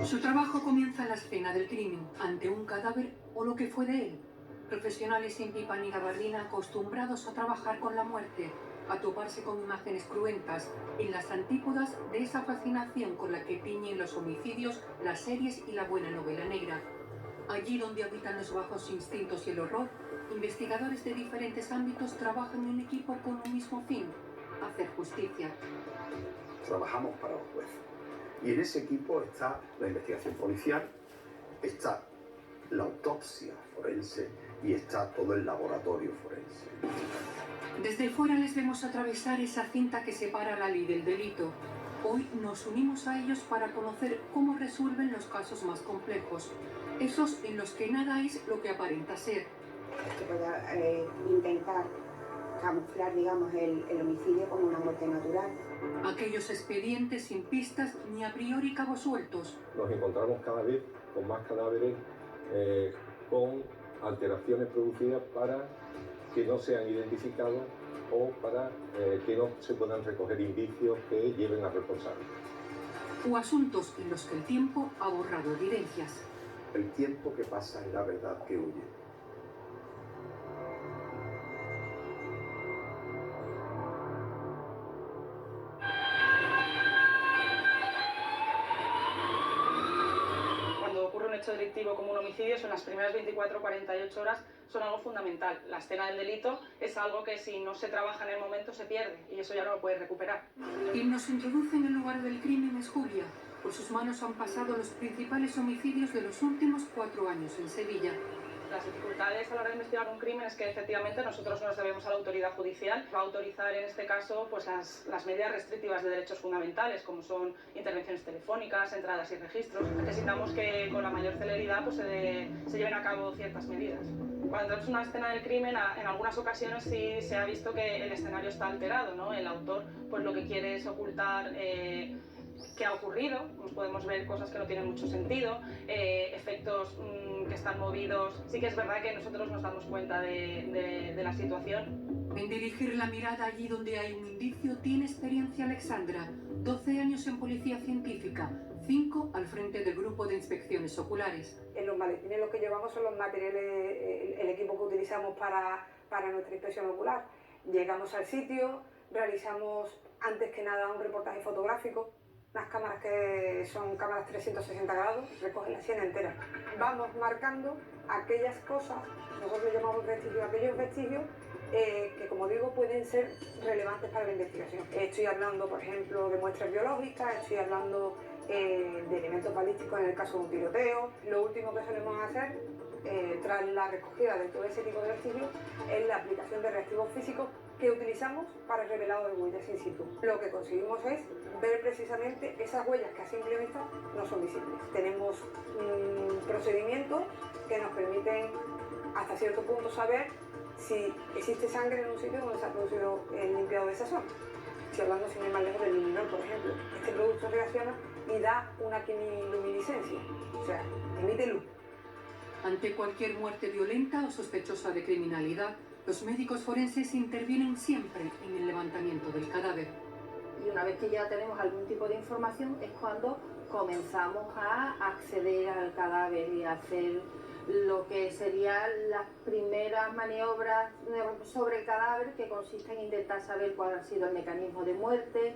Su trabajo comienza en la escena del crimen, ante un cadáver o lo que fue de él. Profesionales sin pipa ni gabardina acostumbrados a trabajar con la muerte, a toparse con imágenes cruentas, en las antípodas de esa fascinación con la que tiñen los homicidios, las series y la buena novela negra. Allí donde habitan los bajos instintos y el horror, investigadores de diferentes ámbitos trabajan en equipo con un mismo fin: hacer justicia. Trabajamos para los jueces. Y en ese equipo está la investigación policial, está la autopsia forense y está todo el laboratorio forense. Desde fuera les vemos atravesar esa cinta que separa la ley del delito. Hoy nos unimos a ellos para conocer cómo resuelven los casos más complejos, esos en los que nada es lo que aparenta ser. Que pueda intentar camuflar, digamos, el homicidio como una muerte natural. Aquellos expedientes sin pistas ni a priori cabos sueltos. Nos encontramos cada vez con más cadáveres con alteraciones producidas para que no sean identificados o para que no se puedan recoger indicios que lleven a responsables. O asuntos en los que el tiempo ha borrado evidencias. El tiempo que pasa es la verdad que huye. Hecho delictivo como un homicidio, son las primeras 24 o 48 horas son algo fundamental. La escena del delito es algo que si no se trabaja en el momento se pierde y eso ya no lo puedes recuperar. Quien nos introduce en el lugar del crimen es Julia. Por sus manos han pasado los principales homicidios de los últimos 4 años en Sevilla. Las dificultades a la hora de investigar un crimen es que efectivamente nosotros nos debemos a la autoridad judicial. Va a autorizar en este caso pues las medidas restrictivas de derechos fundamentales, como son intervenciones telefónicas, entradas y registros. Necesitamos que con la mayor celeridad pues, se lleven a cabo ciertas medidas. Cuando es una escena del crimen, en algunas ocasiones sí se ha visto que el escenario está alterado, ¿no? El autor pues lo que quiere es ocultar qué ha ocurrido, pues podemos ver cosas que no tienen mucho sentido, efectos que están movidos. Sí que es verdad que nosotros nos damos cuenta de la situación. En dirigir la mirada allí donde hay un indicio tiene experiencia Alexandra, 12 años en policía científica, 5 al frente del grupo de inspecciones oculares. En los maletines lo que llevamos son los materiales, el equipo que utilizamos para nuestra inspección ocular. Llegamos al sitio, realizamos antes que nada un reportaje fotográfico. Unas cámaras que son cámaras 360 grados, recogen la escena entera. Vamos marcando aquellas cosas, nosotros llamamos vestigios, aquellos vestigios que, como digo, pueden ser relevantes para la investigación. Estoy hablando, por ejemplo, de muestras biológicas, estoy hablando de elementos balísticos en el caso de un tiroteo. Lo último que solemos hacer, tras la recogida de todo ese tipo de vestigios, es la aplicación de reactivos físicos que utilizamos para el revelado de huellas in situ. Lo que conseguimos es ver precisamente esas huellas que a simple vista no son visibles. Tenemos procedimientos que nos permiten hasta cierto punto saber si existe sangre en un sitio donde se ha producido el limpiado de esa zona. Si hablando sin ir más lejos del luminol, por ejemplo, este producto reacciona y da una quimiluminiscencia, o sea, emite luz. Ante cualquier muerte violenta o sospechosa de criminalidad, los médicos forenses intervienen siempre en el levantamiento del cadáver. Y una vez que ya tenemos algún tipo de información es cuando comenzamos a acceder al cadáver y a hacer lo que serían las primeras maniobras sobre el cadáver, que consiste en intentar saber cuál ha sido el mecanismo de muerte,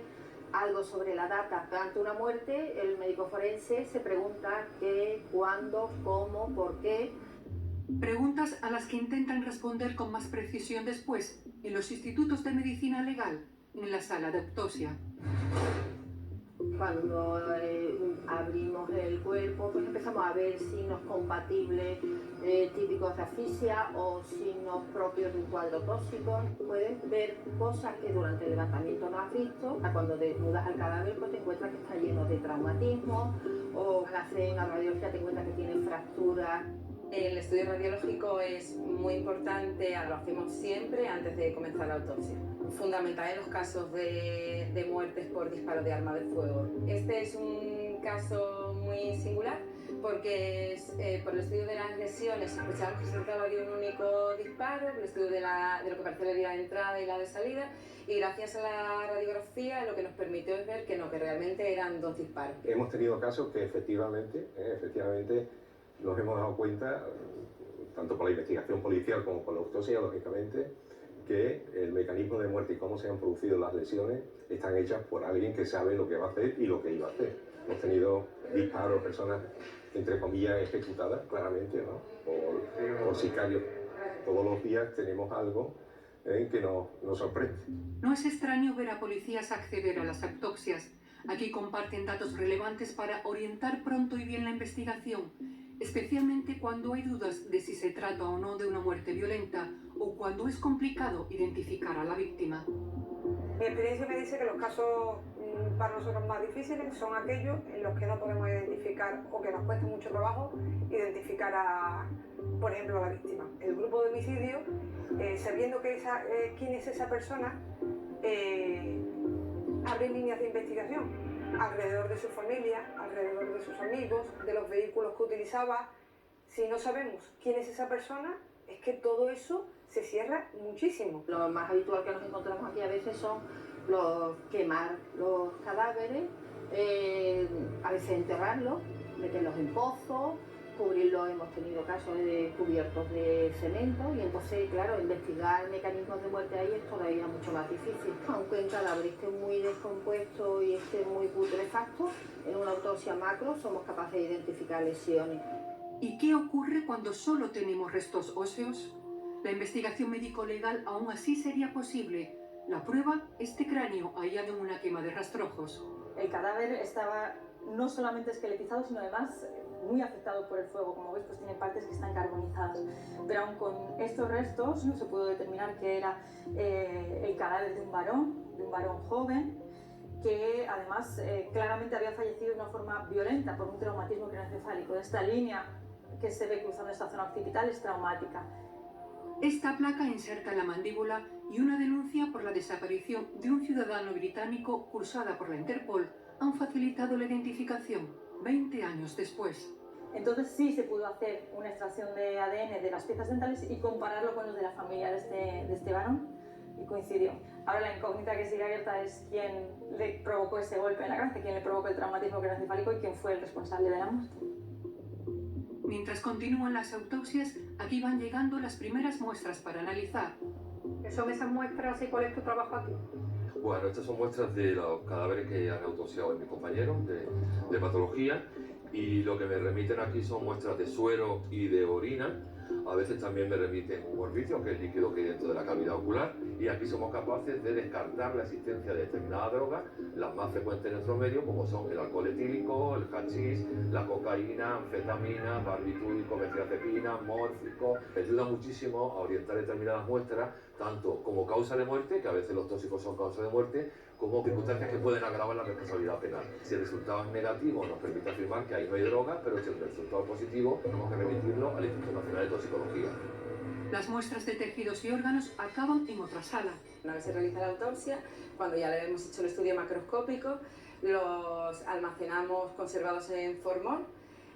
algo sobre la data. Ante una muerte, el médico forense se pregunta qué, cuándo, cómo, por qué. Preguntas a las que intentan responder con más precisión después, en los institutos de medicina legal, en la sala de autopsia. Cuando abrimos el cuerpo, pues empezamos a ver signos compatibles típicos de asfixia o signos propios de un cuadro tóxico. Puedes ver cosas que durante el levantamiento no has visto. Cuando desnudas al cadáver, pues te encuentras que está lleno de traumatismos, o al hacer una radiología te encuentras que tiene fracturas El estudio radiológico es muy importante, lo hacemos siempre antes de comenzar la autopsia. Fundamental en los casos de muertes por disparo de arma de fuego. Este es un caso muy singular porque por el estudio de las lesiones sospechamos que se trataba de un único disparo, el estudio de lo que parece la herida de entrada y la de salida, y gracias a la radiografía lo que nos permitió es ver que no, que realmente eran 2 disparos. Hemos tenido casos que efectivamente nos hemos dado cuenta, tanto por la investigación policial como por la autopsia, lógicamente, que el mecanismo de muerte y cómo se han producido las lesiones están hechas por alguien que sabe lo que va a hacer y lo que iba a hacer. Hemos tenido disparos, personas, entre comillas, ejecutadas, claramente, ¿no? por sicarios. Todos los días tenemos algo que nos sorprende. No es extraño ver a policías acceder a las autopsias. Aquí comparten datos relevantes para orientar pronto y bien la investigación, especialmente cuando hay dudas de si se trata o no de una muerte violenta o cuando es complicado identificar a la víctima. Mi experiencia me dice que los casos para nosotros más difíciles son aquellos en los que no podemos identificar o que nos cuesta mucho trabajo identificar por ejemplo, a la víctima. El grupo de homicidio, sabiendo quién es esa persona, abre líneas de investigación alrededor de su familia, alrededor de sus amigos, de los vehículos que utilizaba. Si no sabemos quién es esa persona, es que todo eso se cierra muchísimo. Lo más habitual que nos encontramos aquí a veces son quemar los cadáveres, a veces enterrarlos, meterlos en pozos, cubrirlos. Hemos tenido casos de cubiertos de cemento y entonces, claro, investigar mecanismos de muerte ahí es todavía mucho más difícil. Aunque un cadáver esté muy descompuesto y esté muy putrefacto, en una autopsia macro somos capaces de identificar lesiones. ¿Y qué ocurre cuando solo tenemos restos óseos? La investigación médico-legal aún así sería posible. La prueba, este cráneo hallado en una quema de rastrojos. El cadáver estaba no solamente esqueletizado, sino además muy afectado por el fuego. Como veis, pues tiene partes que están carbonizadas. Pero aún con estos restos no se pudo determinar que era el cadáver de un varón joven, que además claramente había fallecido de una forma violenta por un traumatismo craneoencefálico. Esta línea que se ve cruzando esta zona occipital es traumática. Esta placa inserta en la mandíbula y una denuncia por la desaparición de un ciudadano británico cursada por la Interpol han facilitado la identificación 20 años después. Entonces sí se pudo hacer una extracción de ADN de las piezas dentales y compararlo con los de la familia de este varón y coincidió. Ahora la incógnita que sigue abierta es quién le provocó ese golpe en la cabeza, quién le provocó el traumatismo craneoencefálico y quién fue el responsable de la muerte. Mientras continúan las autopsias, aquí van llegando las primeras muestras para analizar. ¿Qué son esas muestras y cuál es tu trabajo aquí? Bueno, estas son muestras de los cadáveres que han autopsiado mis compañeros de patología, y lo que me remiten aquí son muestras de suero y de orina. A veces también me remiten un morbicio, que es el líquido que hay dentro de la cavidad ocular, y aquí somos capaces de descartar la existencia de determinadas drogas, las más frecuentes en nuestro medio, como son el alcohol etílico, el hachís, la cocaína, anfetamina, barbitúrico, benzodiazepina, mórfico. Ayuda muchísimo a orientar determinadas muestras, tanto como causa de muerte, que a veces los tóxicos son causa de muerte, como circunstancias que pueden agravar la responsabilidad penal. Si el resultado es negativo, nos permite afirmar que ahí no hay droga, pero si el resultado es positivo, tenemos que remitirlo al Instituto Nacional de Toxicología. Las muestras de tejidos y órganos acaban en otra sala. Una vez se realiza la autopsia, cuando ya le hemos hecho el estudio macroscópico, los almacenamos conservados en formol.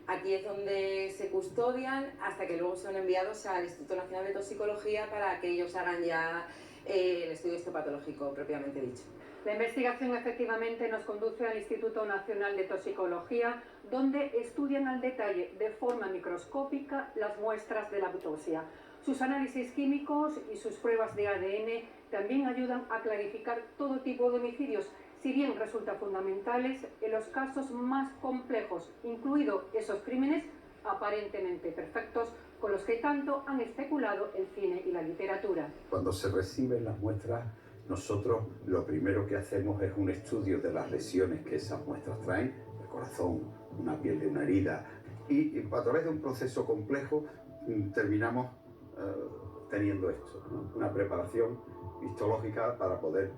Aquí es donde se custodian hasta que luego son enviados al Instituto Nacional de Toxicología para que ellos hagan ya el estudio histopatológico propiamente dicho. La investigación efectivamente nos conduce al Instituto Nacional de Toxicología, donde estudian al detalle, de forma microscópica, las muestras de la autopsia. Sus análisis químicos y sus pruebas de ADN también ayudan a clarificar todo tipo de homicidios, si bien resultan fundamentales en los casos más complejos, incluidos esos crímenes aparentemente perfectos con los que tanto han especulado el cine y la literatura. Cuando se reciben las muestras, nosotros lo primero que hacemos es un estudio de las lesiones que esas muestras traen, el corazón, una piel de una herida, y a través de un proceso complejo terminamos teniendo esto, ¿no? Una preparación histológica para poder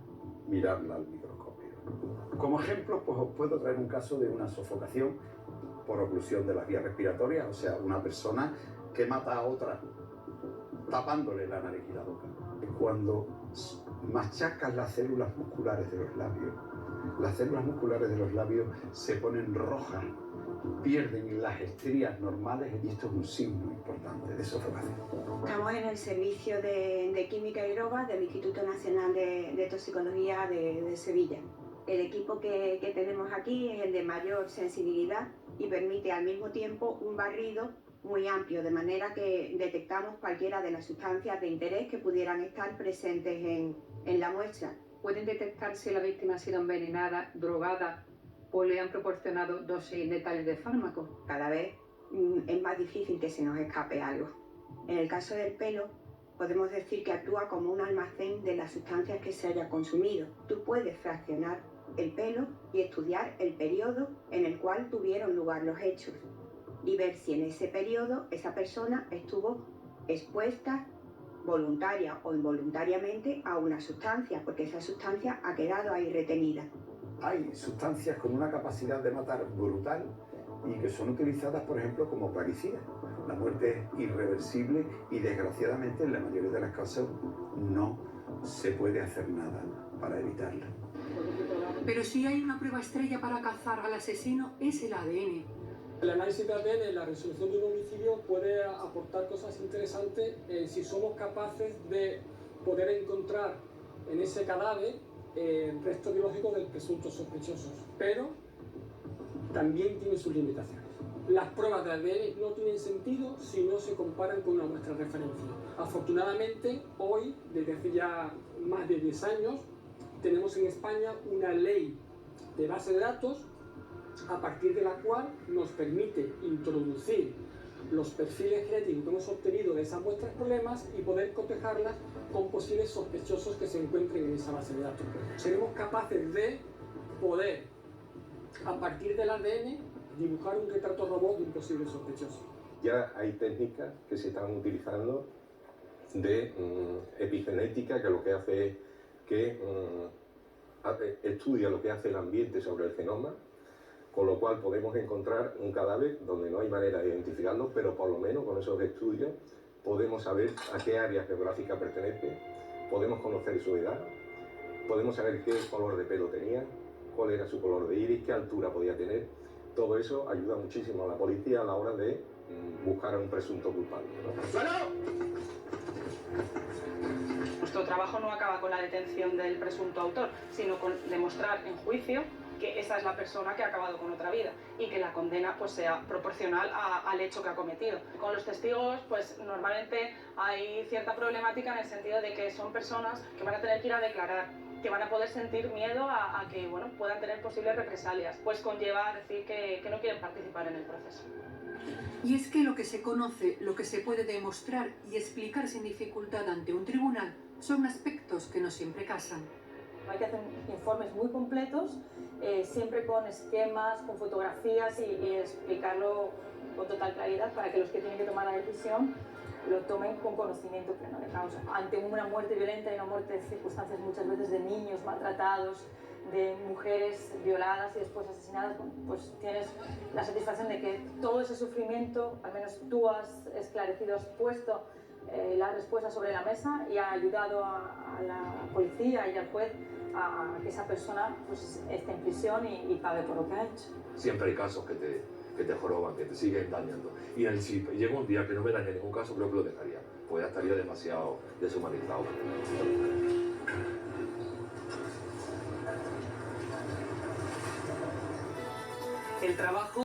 mirarla al microscopio. Como ejemplo, pues os puedo traer un caso de una sofocación por oclusión de las vías respiratorias, o sea, una persona que mata a otra tapándole la nariz y la boca. Cuando machacas las células musculares de los labios, las células musculares de los labios se ponen rojas, pierden las estrías normales y esto es un signo importante de sofocación. Estamos en el servicio de Química y Drogas del Instituto Nacional de Toxicología de Sevilla. El equipo que tenemos aquí es el de mayor sensibilidad y permite al mismo tiempo un barrido muy amplio, de manera que detectamos cualquiera de las sustancias de interés que pudieran estar presentes en la muestra. ¿Pueden detectar si la víctima ha sido envenenada, drogada o le han proporcionado dosis letales de fármacos? Cada vez es más difícil que se nos escape algo. En el caso del pelo, podemos decir que actúa como un almacén de las sustancias que se haya consumido. Tú puedes fraccionar el pelo y estudiar el periodo en el cual tuvieron lugar los hechos y ver si en ese periodo esa persona estuvo expuesta voluntaria o involuntariamente a una sustancia, porque esa sustancia ha quedado ahí retenida. Hay sustancias con una capacidad de matar brutal y que son utilizadas, por ejemplo, como plaguicidas. La muerte es irreversible y desgraciadamente en la mayoría de las casos no se puede hacer nada para evitarla. Pero si hay una prueba estrella para cazar al asesino, es el ADN. El análisis de ADN en la resolución de un homicidio puede aportar cosas interesantes si somos capaces de poder encontrar en ese cadáver restos biológicos del presunto sospechoso. Pero también tiene sus limitaciones. Las pruebas de ADN no tienen sentido si no se comparan con una muestra de referencia. Afortunadamente, hoy, desde hace ya más de 10 años, tenemos en España una ley de base de datos a partir de la cual nos permite introducir los perfiles genéticos que hemos obtenido de esas muestras problemas y poder cotejarlas con posibles sospechosos que se encuentren en esa base de datos. Seremos capaces de poder, a partir del ADN, dibujar un retrato robot de un posible sospechoso. Ya hay técnicas que se están utilizando de epigenética, que lo que hace es que estudia lo que hace el ambiente sobre el genoma, con lo cual podemos encontrar un cadáver donde no hay manera de identificarlo, pero por lo menos con esos estudios podemos saber a qué área geográfica pertenece, podemos conocer su edad, podemos saber qué color de pelo tenía, cuál era su color de iris, qué altura podía tener. Todo eso ayuda muchísimo a la policía a la hora de buscar a un presunto culpable, ¿no? Nuestro trabajo no acaba con la detención del presunto autor, sino con demostrar en juicio que esa es la persona que ha acabado con otra vida y que la condena pues sea proporcional al hecho que ha cometido. Con los testigos pues normalmente hay cierta problemática en el sentido de que son personas que van a tener que ir a declarar, que van a poder sentir miedo a que puedan tener posibles represalias, pues conlleva a decir que no quieren participar en el proceso. Y es que lo que se conoce, lo que se puede demostrar y explicar sin dificultad ante un tribunal son aspectos que no siempre casan. Hay que hacer informes muy completos, siempre con esquemas, con fotografías y explicarlo con total claridad para que los que tienen que tomar la decisión lo tomen con conocimiento pleno de causa. Ante una muerte violenta y una muerte de circunstancias muchas veces de niños maltratados, de mujeres violadas y después asesinadas, pues tienes la satisfacción de que todo ese sufrimiento, al menos tú has esclarecido, has puesto la respuesta sobre la mesa y ha ayudado a la policía y al juez a que esa persona pues, esté en prisión y pague por lo que ha hecho. Siempre hay casos que te joroban, que te siguen dañando. Y si llega un día que no me dañe ningún caso, creo que lo dejaría, pues ya estaría demasiado deshumanizado. El trabajo